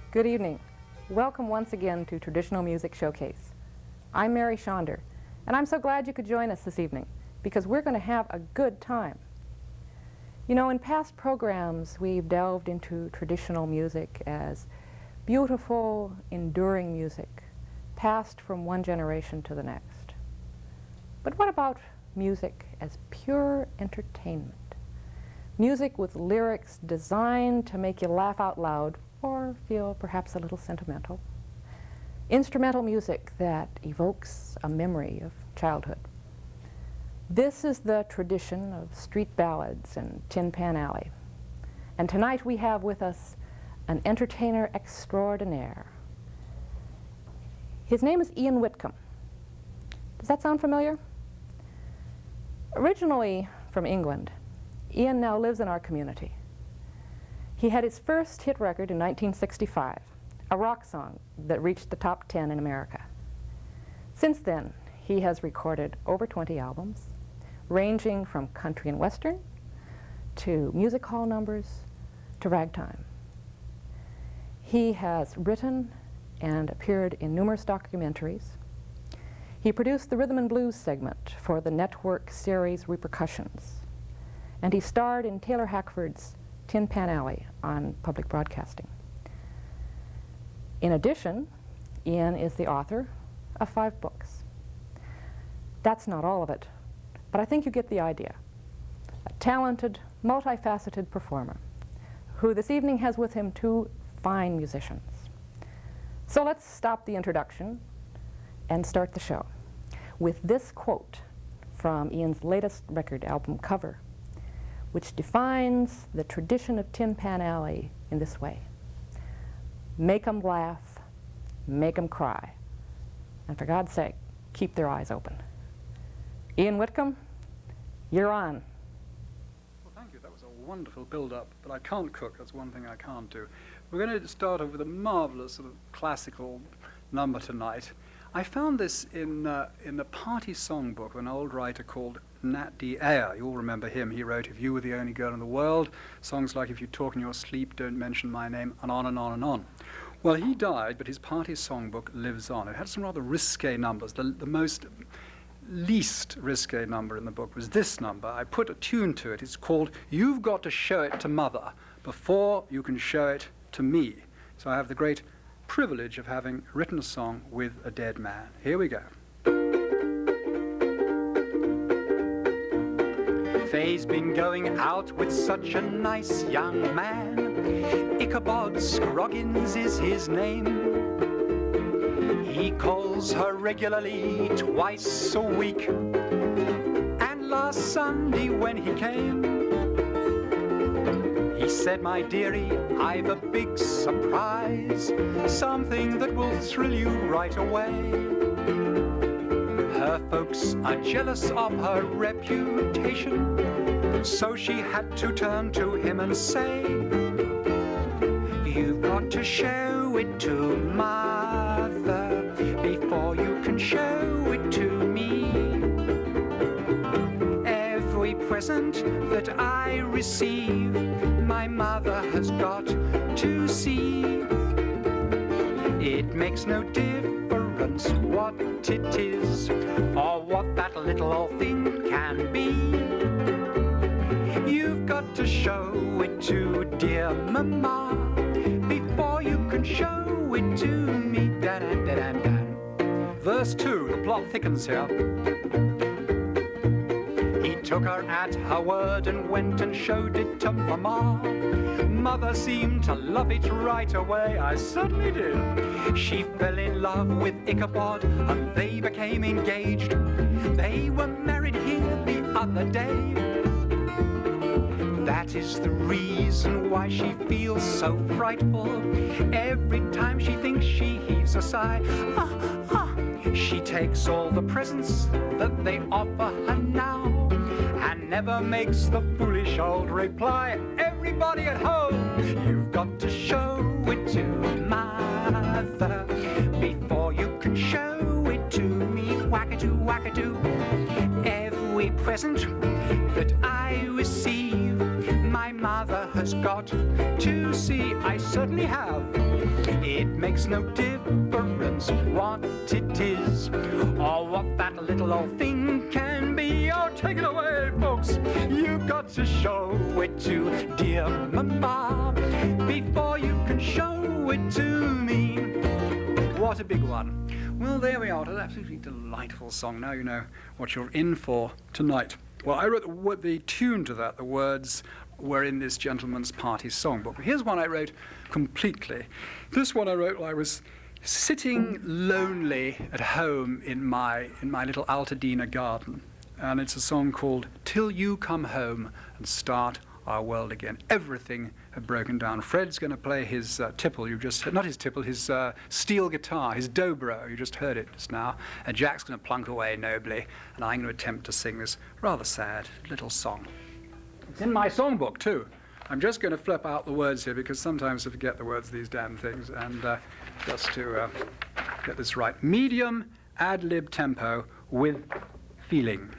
Good evening. Welcome once again to Traditional Music Showcase. I'm Mary SCHANDER, and I'm so glad you could join us this evening because we're going to have a good time. You know, in past programs, we've delved into traditional music as beautiful, enduring music, passed from one generation to the next. But what about music as pure entertainment? Music with lyrics designed to make you laugh out loud or feel perhaps a little sentimental. Instrumental music that evokes a memory of childhood. This is the tradition of street ballads and Tin Pan Alley. And tonight we have with us an entertainer extraordinaire. His name is Ian Whitcomb. Does that sound familiar? Originally from England, Ian now lives in our community. He had his first hit record in 1965, a rock song that reached the top 10 in America. Since then, he has recorded over 20 albums, ranging from country and western, to music hall numbers, to ragtime. He has written and appeared in numerous documentaries. He produced the Rhythm and Blues segment for the network series Repercussions, and he starred in Taylor Hackford's Tin Pan Alley on public broadcasting. In addition, Ian is the author of 5 books. That's not all of it, but I think you get the idea. A talented, multifaceted performer who this evening has with him 2 fine musicians. So let's stop the introduction and start the show with this quote from Ian's latest record album cover, which defines the tradition of Tin Pan Alley in this way. Make 'em laugh, make 'em cry, and for God's sake, keep their eyes open. Ian Whitcomb, you're on. Well, thank you. That was a wonderful build-up, but I can't cook. That's one thing I can't do. We're going to start off with a marvelous sort of classical number tonight. I found this in the party songbook of an old writer called Nat D. Ayer. You all remember him. He wrote If You Were the Only Girl in the World, songs like If You Talk in Your Sleep, Don't Mention My Name, and on and on and on. Well, he died, but his party songbook lives on. It had some rather risque numbers. The most least risque number in the book was this number. I put a tune to it. It's called You've Got to Show It to Mother Before You Can Show It to Me. So I have the great privilege of having written a song with a dead man. Here we go. Faye's been going out with such a nice young man. Ichabod Scroggins is his name. He calls her regularly twice a week. And last Sunday when he came, he said, my dearie, I've a big surprise, something that will thrill you right away. Her folks are jealous of her reputation, so she had to turn to him and say, you've got to show it to mother before you can show it to me. Every present that I receive, my mother has got to see. It makes no difference what it is or what that little old thing can be. You've got to show it to dear mama before you can show it to me. Da-da-da-da-da. Verse 2, the plot thickens here. He took her at her word and went and showed it to Mama. Mother seemed to love it right away. I certainly did. She fell in love with Ichabod and they became engaged. They were married here the other day. That is the reason why she feels so frightful. Every time she thinks she heaves a sigh. She takes all the presents that they offer her now and never makes the foolish old reply. Everybody at home, you've got to show it to mother before you can show it to me. Wackadoo, wackadoo. Every present that I receive, my mother mother has got to see. I certainly have. It makes no difference what it is or what that little old thing can be. Oh, take it away, folks. You've got to show it to dear Mama before you can show it to me. What a big one. Well, there we are. It's an absolutely delightful song. Now you know what you're in for tonight. Well, I wrote the tune to that. The words were in this gentleman's party songbook. Here's one I wrote completely. This one I wrote while I was sitting lonely at home in my little Altadena garden. And it's a song called Till You Come Home and Start Our World Again. Everything had broken down. Fred's going to play his tipple, you just heard, not his tipple, his steel guitar, his dobro, you just heard it just now. And Jack's going to plunk away nobly, and I'm going to attempt to sing this rather sad little song. It's in my songbook too. I'm just going to flip out the words here because sometimes I forget the words of these damn things, and just to get this right. Medium ad-lib tempo with feeling.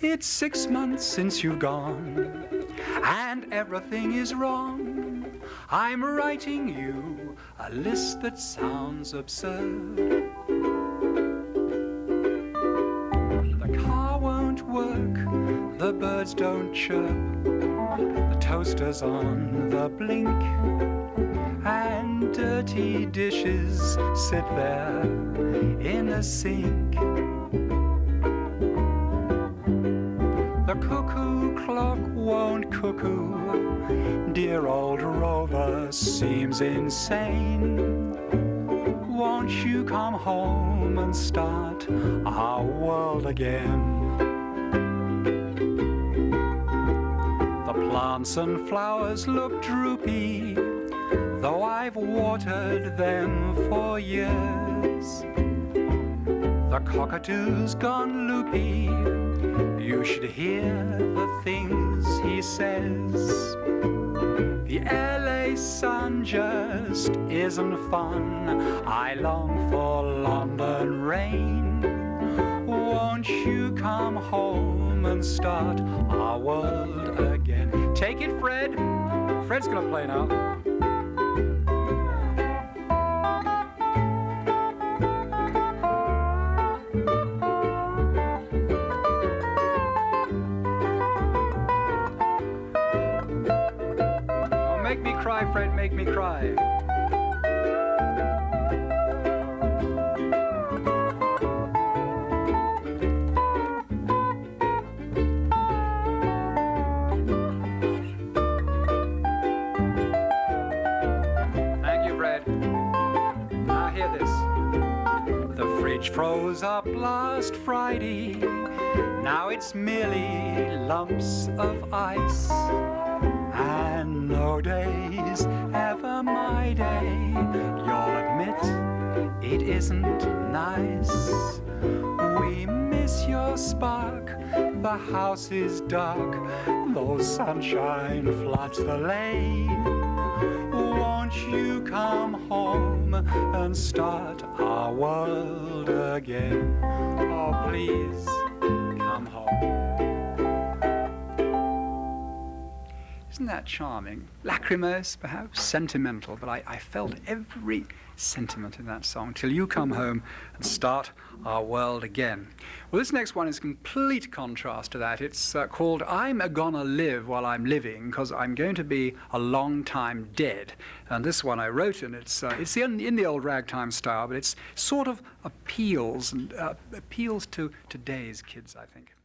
It's 6 months since you've gone, and everything is wrong. I'm writing you a list that sounds absurd. The car won't work, the birds don't chirp, the toaster's on the blink, and dirty dishes sit there in a sink. The cuckoo clock won't cuckoo, dear old Rover seems insane. Won't you come home and start our world again? The plants and flowers look droopy, though I've watered them for years. The cockatoo's gone loopy, you should hear the things he says. The LA sun just isn't fun, I long for London rain. Won't you come home and start our world again? Take it, Fred. Fred's gonna play now. Make me cry, Fred, make me cry. Thank you, Fred. Now hear this. The fridge froze up last Friday. Now it's merely lumps of ice. And no day's ever my day. You'll admit it isn't nice. We miss your spark, the house is dark, though sunshine floods the lane. Won't you come home and start our world again? Oh, please, come home. Isn't that charming? Lachrymose, perhaps, sentimental, but I felt every sentiment in that song, Till You Come Home and Start Our World Again. Well, this next one is complete contrast to that. It's called I'm A-Gonna Live While I'm Living, because I'm going to be a long time dead. And this one I wrote, and it's in the old ragtime style, but it's sort of appeals to today's kids, I think.